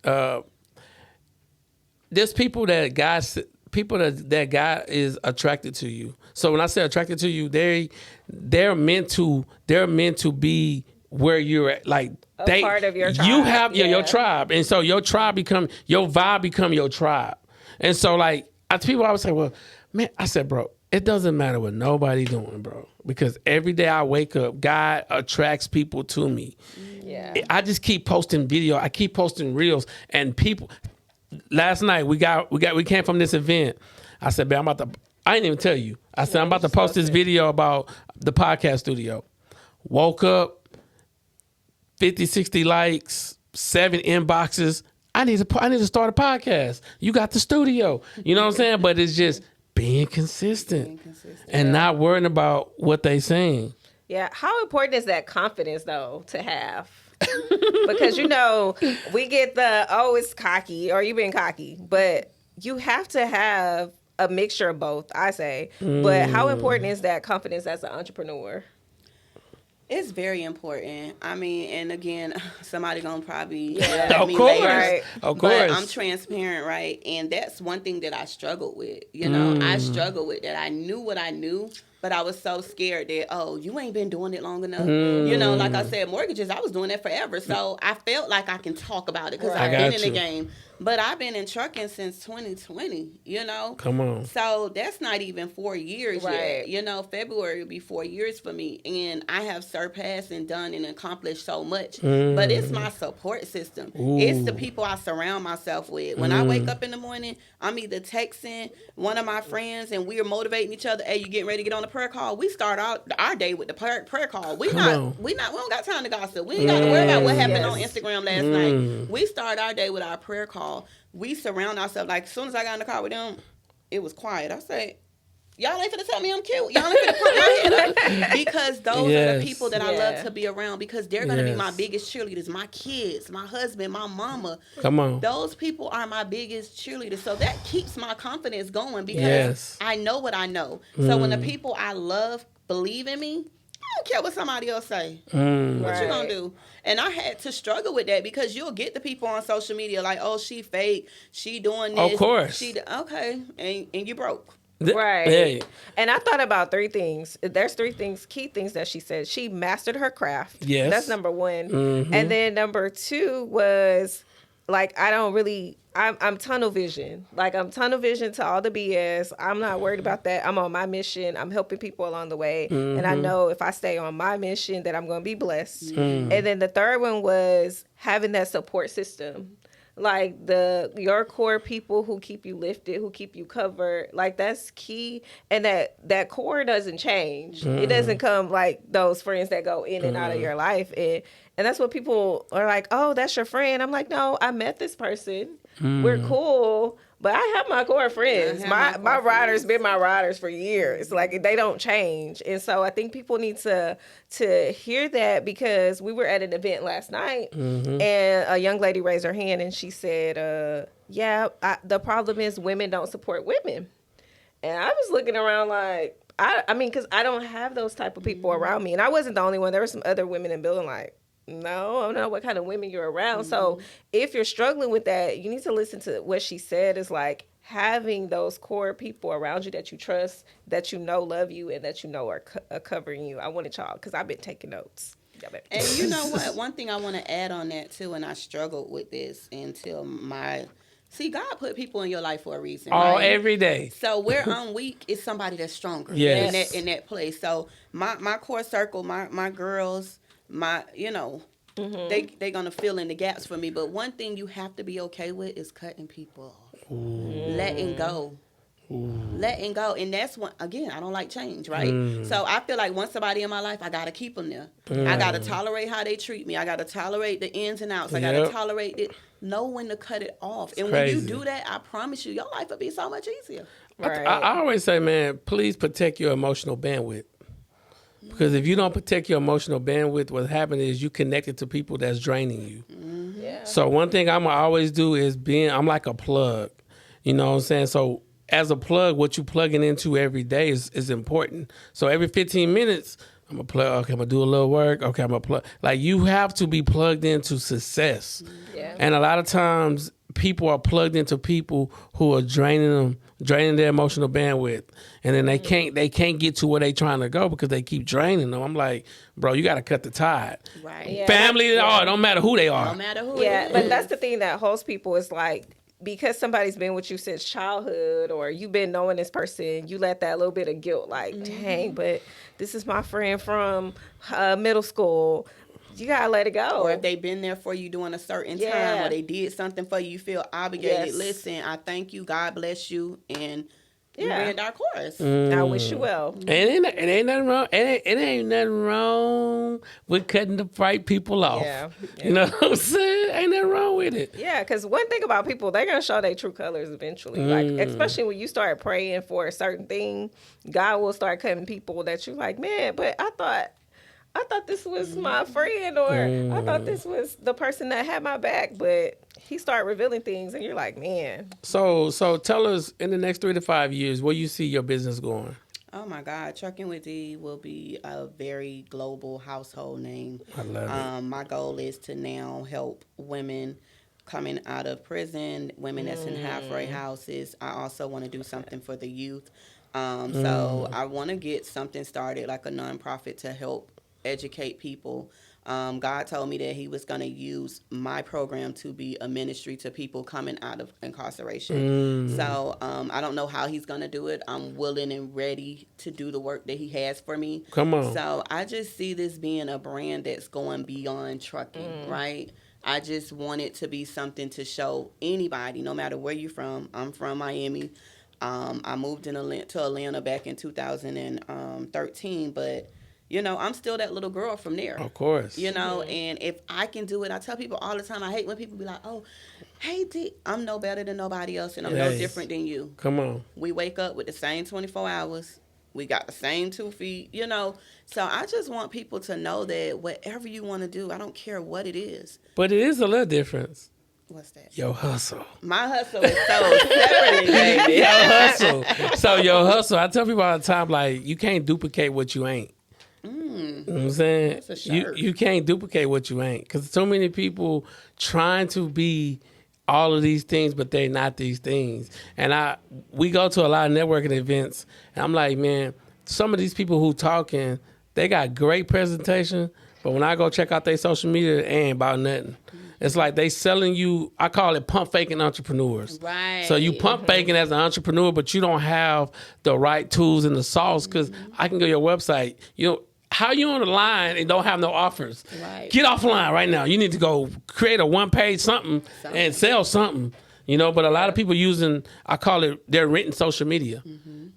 there's people that God is attracted to you. So when I say attracted to you, they're meant to be where you're at. Like part of your tribe. You have your tribe, and so your vibe become your tribe. And so like people always say, well, man, I said, bro, it doesn't matter what nobody doing, bro, because every day I wake up, God attracts people to me. Yeah. I just keep posting video. I keep posting reels, and people. Last night we came from this event. I said, man, I didn't even tell you. I said, I'm about to post this video about the podcast studio. Woke up, 50, 60 likes, 7 inboxes. I need to start a podcast. You got the studio. You know what I'm saying? But it's just being consistent and not worrying about what they saying. Yeah. How important is that confidence though to have? Because you know, we get it's cocky, or you being cocky, but you have to have a mixture of both, I say. But how important is that confidence as an entrepreneur? It's very important. I mean, and again, somebody gonna probably of me course, later, right? Of course. But I'm transparent, right? And that's one thing that I struggled with. You know, I struggled with that. I knew what I knew, but I was so scared that you ain't been doing it long enough. You know, like I said, mortgages, I was doing that forever, so I felt like I can talk about it because I've been in the game. But I've been in trucking since 2020, you know? Come on. So that's not even 4 years yet. You know, February will be 4 years for me. And I have surpassed and done and accomplished so much. But it's my support system. It's the people I surround myself with. When I wake up in the morning, I'm either texting one of my friends and we are motivating each other. Hey, you getting ready to get on the prayer call? We start our day with the prayer call. We don't got time to gossip. We ain't got to worry about what happened on Instagram last night. We start our day with our prayer call. We surround ourselves. Like, as soon as I got in the car with them, it was quiet. I say, y'all ain't finna tell me I'm cute. Y'all ain't finna put my head up. Because those are the people that I love to be around, because they're going to be my biggest cheerleaders. My kids, my husband, my mama. Come on. Those people are my biggest cheerleaders. So that keeps my confidence going because I know what I know. So when the people I love believe in me, I don't care what somebody else say. What you gonna do? And I had to struggle with that because you'll get the people on social media like, oh, she fake, she doing this. Of course. Okay, and you broke. Right. Hey. And I thought about 3 things. There's 3 key things that she said. She mastered her craft. Yes. That's number 1. And then number 2 was like, I'm tunnel vision. Like, I'm tunnel vision to all the BS. I'm not worried about that. I'm on my mission. I'm helping people along the way. And I know if I stay on my mission that I'm going to be blessed. And then the third one was having that support system. like your core people who keep you lifted, who keep you covered, like that's key. And that core doesn't change. It doesn't come like those friends that go in and out of your life. And that's what people are like, oh, that's your friend. I'm like, no, I met this person. We're cool. But I have my core friends. My riders been my riders for years. Like they don't change. And so I think people need to hear that, because we were at an event last night and a young lady raised her hand and she said, the problem is women don't support women. And I was looking around like, I mean, because I don't have those type of people around me. And I wasn't the only one. There were some other women in the building like, no, I don't know what kind of women you're around. So if you're struggling with that, you need to listen to what she said is like having those core people around you that you trust, that you know love you, and that you know are covering you. I wanted y'all, because I've been taking notes. And you know what? One thing I want to add on that too, and I struggled with this until see, God put people in your life for a reason. Right? Every day. So where I'm weak is somebody that's stronger in that place. So my core circle, my girls, they gonna fill in the gaps for me. But one thing you have to be okay with is cutting people off, letting go. Letting go. And that's one, again, I don't like change, right? So I feel like once somebody in my life, I gotta keep them there. I gotta tolerate how they treat me. I gotta tolerate the ins and outs. I gotta tolerate it. Know when to cut it off. And when you do that, I promise you, your life will be so much easier. Right. I always say, man, please protect your emotional bandwidth. Because if you don't protect your emotional bandwidth, what happens is you connected to people that's draining you. Yeah. So one thing I'm going to always do is I'm like a plug. You know what I'm saying? So as a plug, what you plugging into every day is important. So every 15 minutes, I'm going to plug, okay, I'm going to do a little work. Okay, I'm going to plug. Like, you have to be plugged into success. Yeah. And a lot of times people are plugged into people who are draining their emotional bandwidth. And then they can't get to where they trying to go because they keep draining them. I'm like, bro, you got to cut the tide. Right. Yeah. Family, it don't matter who they are. No matter who it is. But that's the thing that holds people is like, because somebody's been with you since childhood, or you've been knowing this person, you let that little bit of guilt, like, dang, but this is my friend from middle school. You gotta let it go. Or if they've been there for you during a certain time, or they did something for you, you feel obligated. Listen, I thank you, God bless you, and we ran our course. I wish you well. And it ain't nothing wrong. It ain't nothing wrong with cutting the right people off. Yeah. You know what I'm saying? Ain't nothing wrong with it. Yeah, because one thing about people, they're gonna show their true colors eventually. Like, especially when you start praying for a certain thing, God will start cutting people that you're like, man, but I thought this was my friend, or I thought this was the person that had my back, but he started revealing things, and you're like, man. So tell us, in the next 3 to 5 years, where you see your business going? Oh my God, Truckin with D will be a very global household name. I love it. My goal is to now help women coming out of prison, women that's in halfway houses. I also want to do something for the youth. So I want to get something started, like a nonprofit, to help educate people. God told me that he was going to use my program to be a ministry to people coming out of incarceration. So I don't know how he's going to do it. I'm willing and ready to do the work that he has for me. Come on. So I just see this being a brand that's going beyond trucking, right? I just want it to be something to show anybody, no matter where you're from. I'm from Miami. I moved to Atlanta back in 2013, but you know, I'm still that little girl from there. Of course. You know, and if I can do it, I tell people all the time, I hate when people be like, oh, hey, D, I'm no better than nobody else, and I'm no different than you. Come on. We wake up with the same 24 hours. We got the same 2 feet, you know. So I just want people to know that whatever you want to do, I don't care what it is. But it is a little difference. What's that? Your hustle. My hustle is so separately, baby. Your hustle. So your hustle, I tell people all the time, like, you can't duplicate what you ain't. You know what I'm saying? That's a shirt. You can't duplicate what you ain't, because so many people trying to be all of these things, but they're not these things. And we go to a lot of networking events, and I'm like, man, some of these people who talking, they got great presentation, but when I go check out their social media, it ain't about nothing. It's like they selling you, I call it pump faking entrepreneurs. Right. So you pump faking as an entrepreneur, but you don't have the right tools and the sauce, because I can go to your website, how you on the line and don't have no offers? Right. Get offline right now. You need to go create a one-page something and sell something. You know, but a lot of people using, I call it, they're renting social media.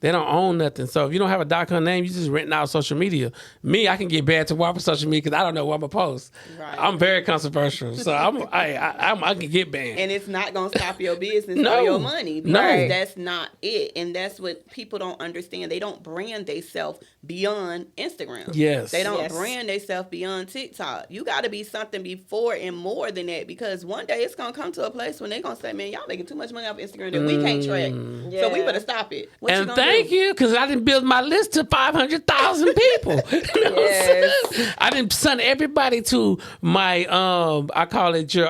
They don't own nothing. So if you don't have a .com name, you just renting out social media. Me, I can get bad to work for social media because I don't know what I'm going to post. Right. I'm very controversial. So I can get banned. And it's not going to stop your business No. or your money. No. Because that's not it. And that's what people don't understand. They don't brand themselves beyond Instagram. Yes. They don't Yes. brand themselves beyond TikTok. You got to be something before and more than that, because one day it's going to come to a place when they're going to say, man, y'all making too much money off Instagram that we can't track. Yeah. So we better stop it. What And you gonna thank do? you, because I didn't build my list to 500,000 people. You know what I'm Yes. saying? I didn't send everybody to my I call it your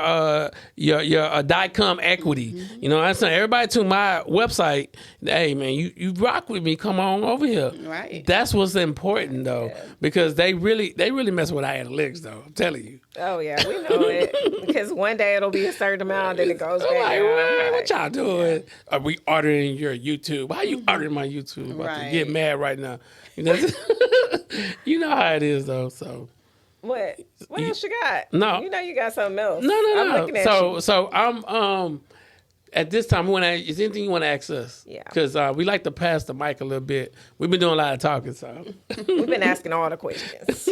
.com equity. You know, I sent everybody to my website. Hey man, you rock with me. Come on over here. Right. That's what's important though, because they really mess with our analytics though. I'm telling you. Oh yeah, we know it. Because one day it'll be a certain amount, then it goes back Like, down. man, what y'all doing? Are we ordering your YouTube? How you ordering my YouTube? I'm about to Right. get mad right now. You know, you know how it is though. So What else you got? No. You know you got something else. no. I'm looking at you. So I'm at this time. Is anything you want to ask us? Yeah. Because we like to pass the mic a little bit. We've been doing a lot of talking. So We've been asking all the questions.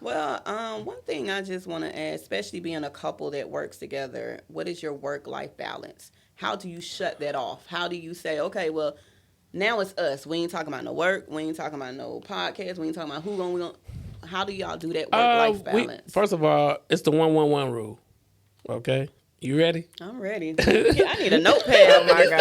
Well, one thing I just want to add, especially being a couple that works together, what is your work-life balance? How do you shut that off? How do you say, okay, well, now it's us. We ain't talking about no work. We ain't talking about no podcast. We ain't talking about we gonna. How do y'all do that work-life balance? First of all, it's the 1-1-1 rule. Okay, you ready? I'm ready. I need a notepad. Oh my God.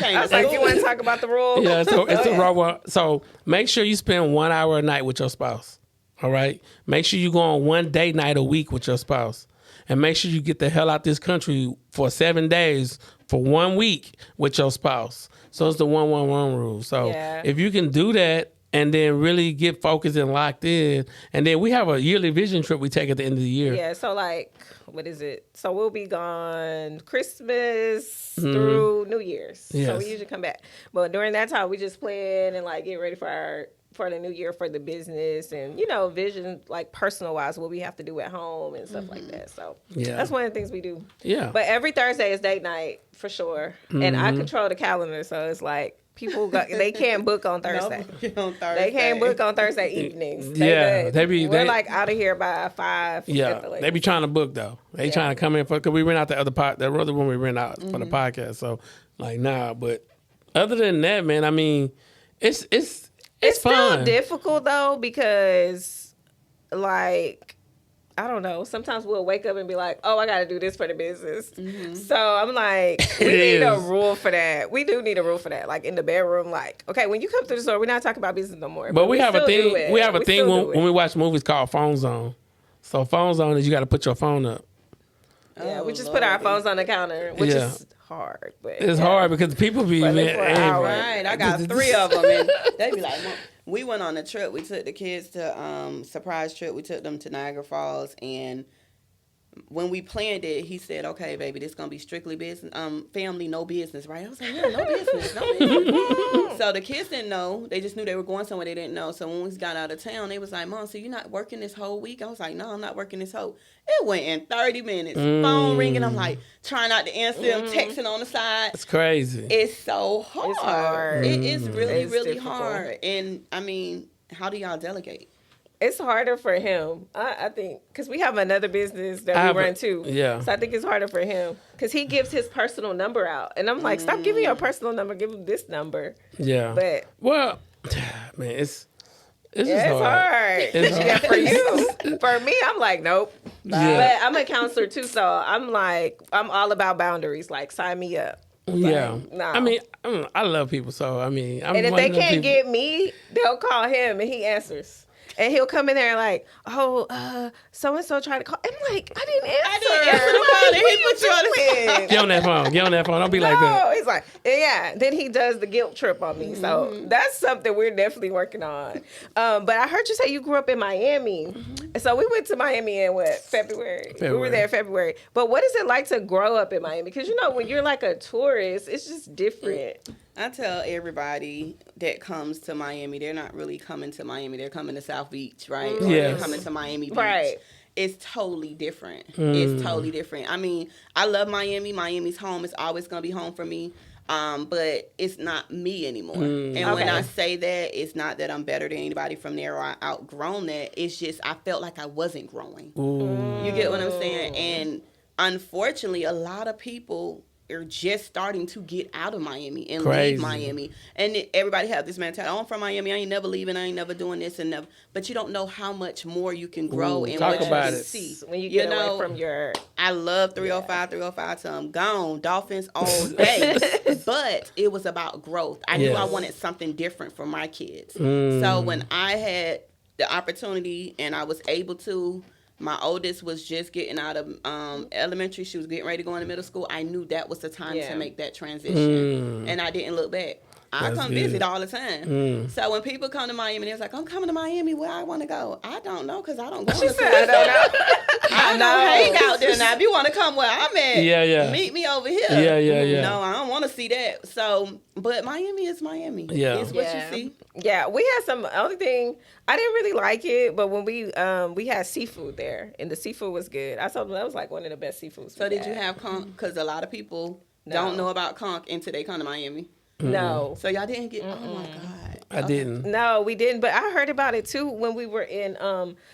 I was like, you want to talk about the rule? Yeah, so it's a raw one. So make sure you spend 1 hour a night with your spouse. All right. Make sure you go on one date night a week with your spouse. And make sure you get the hell out this country for 7 days for 1 week with your spouse. So it's the 1-1-1 rule. So if you can do that and then really get focused and locked in, and then we have a yearly vision trip we take at the end of the year. Yeah, so like, what is it? So we'll be gone Christmas through New Year's. So Yes. we usually come back. But during that time, we just plan and like get ready for the new year, for the business and, you know, vision, like personal wise, what we have to do at home and stuff like that. So that's one of the things we do. Yeah. But every Thursday is date night for sure. And I control the calendar. So it's like they can't book on Thursday. They can't book on Thursday evenings. We're like out of here by 5. Yeah, they be trying to book though. They trying to come in because we rent out the other one we rent out for the podcast. So like, nah, but other than that, man, I mean, it's fun. Still difficult though, because like, I don't know, sometimes we'll wake up and be like, oh, I got to do this for the business. So I'm like, we need a rule for that. We do need a rule for that. Like in the bedroom, like, okay, when you come to the store, we're not talking about business no more. But we have a thing. We have a thing when we watch movies called Phone Zone. So Phone Zone is you got to put your phone up. Yeah, we just put our phones on the counter, which is hard. But it's hard because people be right. I got 3 of them, and they be like, Mom. We went on a trip. We took the kids to surprise trip. We took them to Niagara Falls, and when we planned it, he said, "Okay, baby, this gonna be strictly business, family, no business, right?" I was like, "Yeah, no business, no business." So the kids didn't know. They just knew they were going somewhere they didn't know. So when we got out of town, they was like, "Mom, so you're not working this whole week?" I was like, "No, I'm not working this whole." It went in 30 minutes. Phone ringing. I'm like trying not to answer them, texting on the side. It's crazy. It's so hard. It's hard. It is really, really difficult. hard. And I mean, how do y'all delegate? It's harder for him, I think, because we have another business that we run too. Yeah. So I think it's harder for him because he gives his personal number out, and I'm like, stop giving your personal number, give him this number. Yeah. But man, it's it's just hard. It's hard. Yeah, for you, for me, I'm like, nope. Yeah. But I'm a counselor too, so I'm like, I'm all about boundaries. Like, sign me up. Yeah. Like, no. I mean, I love people, so I mean, I'm And if one they of them can't people. get me, they'll call him and he answers. And he'll come in there like, oh, so-and-so tried to call. I'm like, I didn't answer the phone, and he put you on the phone. Get on that phone. Get on that phone. Don't be like that. No, he's like, yeah. Then he does the guilt trip on me. So that's something we're definitely working on. But I heard you say you grew up in Miami. So we went to Miami in February? We were there in February. But what is it like to grow up in Miami? Because, you know, when you're like a tourist, it's just different. I tell everybody that comes to Miami, they're not really coming to Miami. They're coming to South Beach, right? Or they're coming to Miami Beach. Right. It's totally different. It's totally different. I mean, I love Miami. Miami's home. It's always going to be home for me. But it's not me anymore. And when I say that, it's not that I'm better than anybody from there or I outgrown that. It's just I felt like I wasn't growing. You get what I'm saying? And unfortunately, a lot of people are just starting to get out of Miami and leave Miami. And everybody have this mentality, oh, I'm from Miami, I ain't never leaving, I ain't never doing this and never. But you don't know how much more you can grow and what you can see. When you get away from your... I love 305 till I'm gone. Dolphins all day. But it was about growth. I knew I wanted something different for my kids. So when I had the opportunity and I was able to, my oldest was just getting out of elementary. She was getting ready to go into middle school. I knew that was the time to make that transition. And I didn't look back. I come visit all the time. So when people come to Miami, they're like, I'm coming to Miami. Where I want to go? I don't know because I don't go. She said, I don't know. I don't hang out there now. If you want to come where I'm at, meet me over here. Yeah. No, I don't want to see that. So, but Miami is Miami. It's what you see. Yeah, we had some other thing. I didn't really like it, but when we had seafood there, and the seafood was good. I told them that was like one of the best seafoods. So did you have conch? Because a lot of people don't know about conch until they come to Miami. No. So y'all didn't get, oh my God. I didn't. No, we didn't. But I heard about it too when we were in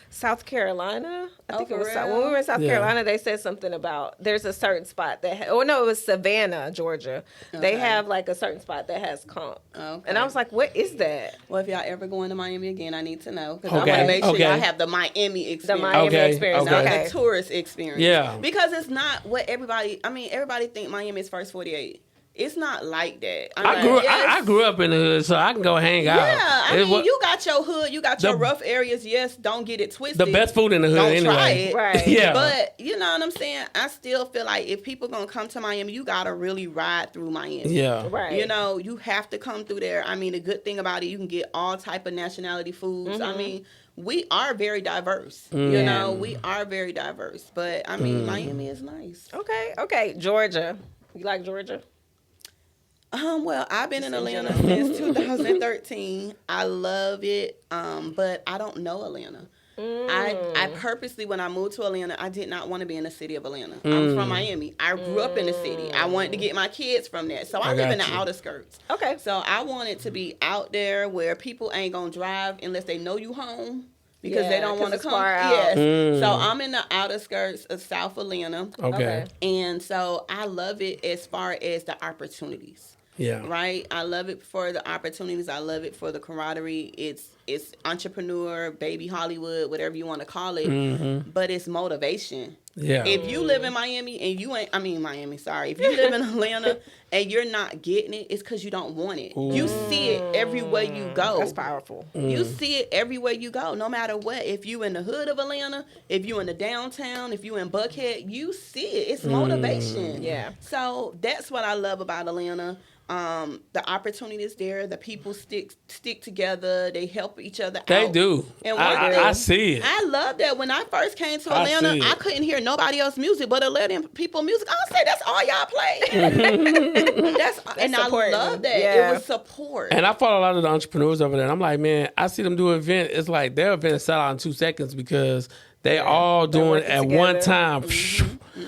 South Carolina. I think it was when we were in South Carolina. They said something about there's a certain spot that. It was Savannah, Georgia. They have like a certain spot that has conch. And I was like, what is that? Well, if y'all ever going to Miami again, I need to know because I want to make sure y'all have the Miami experience. The Miami experience, not the tourist experience. Yeah. Because it's not what everybody. I mean, everybody think Miami is first 48. It's not like that. I grew up in the hood, so I can go hang out. Yeah, I mean, you got your hood, you got your rough areas. Yes, don't get it twisted. The best food in the hood, don't anyway. Try it. Right. Yeah. But you know what I'm saying? I still feel like if people gonna come to Miami, you gotta really ride through Miami. Yeah. Right. You know, you have to come through there. I mean, the good thing about it, you can get all type of nationality foods. I mean, we are very diverse. You know, we are very diverse. But I mean, Miami is nice. Okay. Georgia. You like Georgia? Well, I've been in Atlanta since 2013. I love it, but I don't know Atlanta. I purposely, when I moved to Atlanta, I did not want to be in the city of Atlanta. I'm from Miami. I grew up in the city. I wanted to get my kids from there. So I live in the outer skirts. Okay. So I wanted to be out there where people ain't going to drive unless they know you home. Because they don't want to come. Yes. So I'm in the outer skirts of South Atlanta. Okay. And so I love it as far as the opportunities. Yeah. Right? I love it for the opportunities. I love it for the camaraderie. It's entrepreneur, baby Hollywood, whatever you want to call it. But it's motivation. Yeah. If you live in Miami and you ain't, if you live in Atlanta and you're not getting it, it's because you don't want it. You see it everywhere you go. That's powerful. You see it everywhere you go, no matter what. If you in the hood of Atlanta, if you in the downtown, if you in Buckhead, you see it. It's motivation. Yeah. So that's what I love about Atlanta. The opportunity is there. The people stick together. They help each other out. They do. And I see it. I love that. When I first came to Atlanta, I couldn't hear nobody else's music but Atlanta people music. I say that's all y'all play. And I love that. Yeah. It was support. And I follow a lot of the entrepreneurs over there. And I'm like, man, I see them do an event. It's like their event sell out in 2 seconds because they all doing it at one time.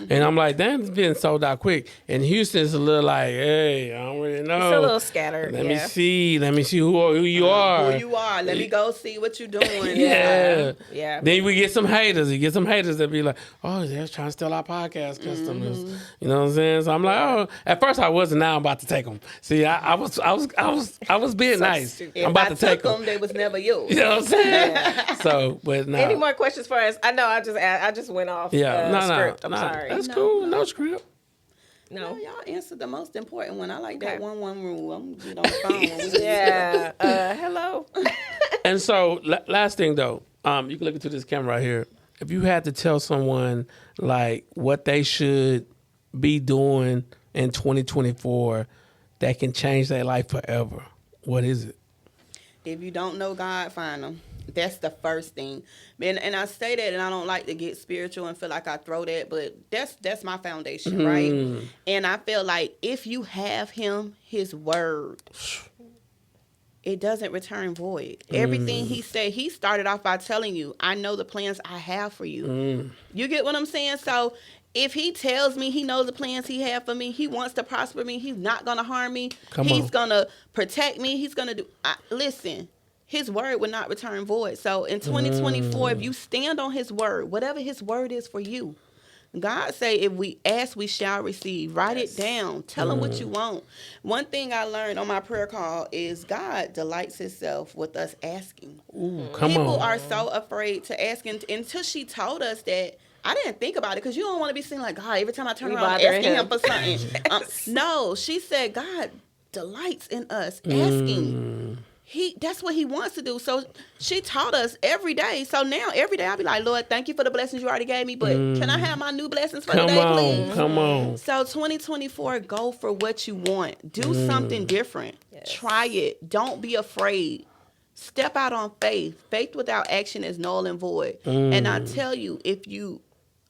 And I'm like, damn, it's being sold out quick. And Houston's a little like, hey, I don't really know. It's a little scattered. Let me see who you are. Who you are. Let me go see what you're doing. Yeah. Yeah. Then we get some haters. You get some haters that be like, oh, they're trying to steal our podcast customers. You know what I'm saying? So I'm like, oh, at first I wasn't. Now I'm about to take them. See, I was being nice. Stupid. I'm about to take them. They was never yours. You know what I'm saying? So, but no. Any more questions for us? I know I just went off script. I'm sorry. That's cool. No script. No, y'all answered the most important one. I like that 1-1 rule. I'm gonna get on the phone when we Yeah. Hello. And so, last thing though, you can look into this camera right here. If you had to tell someone like what they should be doing in 2024 that can change their life forever, what is it? If you don't know God, find him. That's the first thing. And I say that, and I don't like to get spiritual and feel like I throw that, but that's my foundation, right? And I feel like if you have him, his word, it doesn't return void. Everything he said, he started off by telling you, I know the plans I have for you. You get what I'm saying? So if he tells me he knows the plans he have for me, he wants to prosper me, he's not going to harm me, he's going to protect me, he's going to do, listen, his word will not return void. So in 2024, if you stand on his word, whatever his word is for you, God say, if we ask, we shall receive. Write it down. Tell him what you want. One thing I learned on my prayer call is God delights himself with us asking. People are so afraid to ask. Until she told us that, I didn't think about it because you don't want to be seen like, God, every time I turn around, I'm asking him for something. No, she said, God delights in us asking. That's what he wants to do. So she taught us every day. So now every day I'll be like, Lord, thank you for the blessings you already gave me, but can I have my new blessings for today, please? Come on. So 2024, go for what you want. Do something different. Yes. Try it. Don't be afraid. Step out on faith. Faith without action is null and void. And I tell you, if you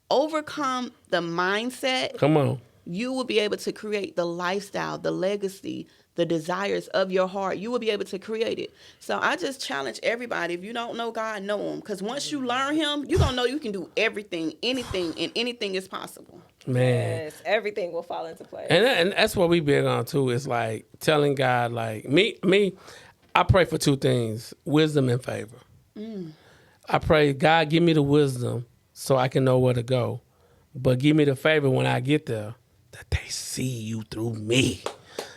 overcome the mindset, you will be able to create the lifestyle, the legacy, the desires of your heart. You will be able to create it. So I just challenge everybody, if you don't know God, know him. Because once you learn him, you're going to know you can do everything, anything, and anything is possible. Man. Yes, everything will fall into place. And that's what we big on too, is like telling God, like me, I pray for two things, wisdom and favor. I pray, God, give me the wisdom so I can know where to go. But give me the favor when I get there, that they see you through me.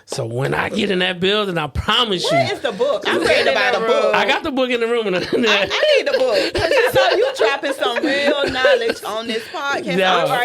So when I get in that building, I promise you. Where is the book? I'm ready to buy the book. I got the book in the room. I need the book. Because you dropping some real knowledge on this podcast. No.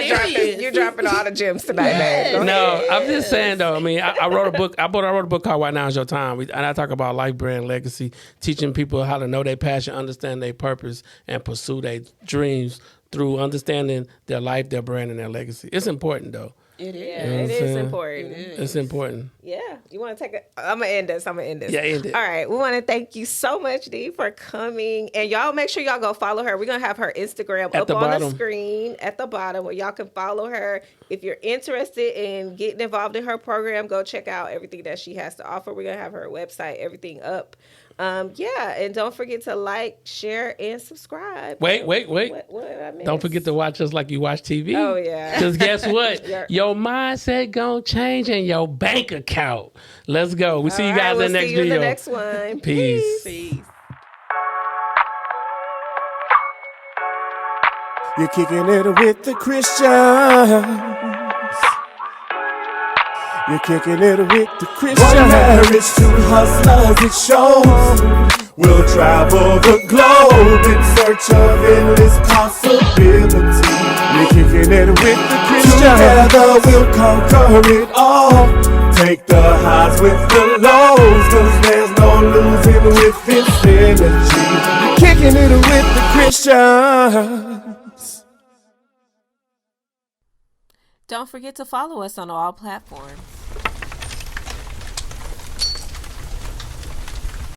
You're dropping all the gems tonight, man. No, I'm just saying, though. I mean, I wrote a book. I wrote a book called Why Now Is Your Time. And I talk about life, brand, legacy, teaching people how to know their passion, understand their purpose, and pursue their dreams through understanding their life, their brand, and their legacy. It's important, though. It is. Yeah, it is important. It's important. Yeah. You want to take I'm going to end this. Yeah, end it. All right. We want to thank you so much, Dee, for coming. And y'all make sure y'all go follow her. We're going to have her Instagram up on the screen at the bottom where y'all can follow her. If you're interested in getting involved in her program, go check out everything that she has to offer. We're going to have her website, everything up. And don't forget to like, share, and subscribe. Wait. What did I miss? Don't forget to watch us like you watch TV. Oh, yeah. Because guess what? Your mindset gonna change in your bank account. Let's go. We'll see you guys in the next video. See you in the next one. Peace. You're kicking it with the Christians. You're kicking it with the Christians. OneMarriage2Hustlers, it shows. We'll travel the globe in search of endless possibility. You're kicking it with the Christians. Together we'll conquer it all. Take the highs with the lows, 'cause there's no losing with this energy. You're kicking it with the Christians. Don't forget to follow us on all platforms.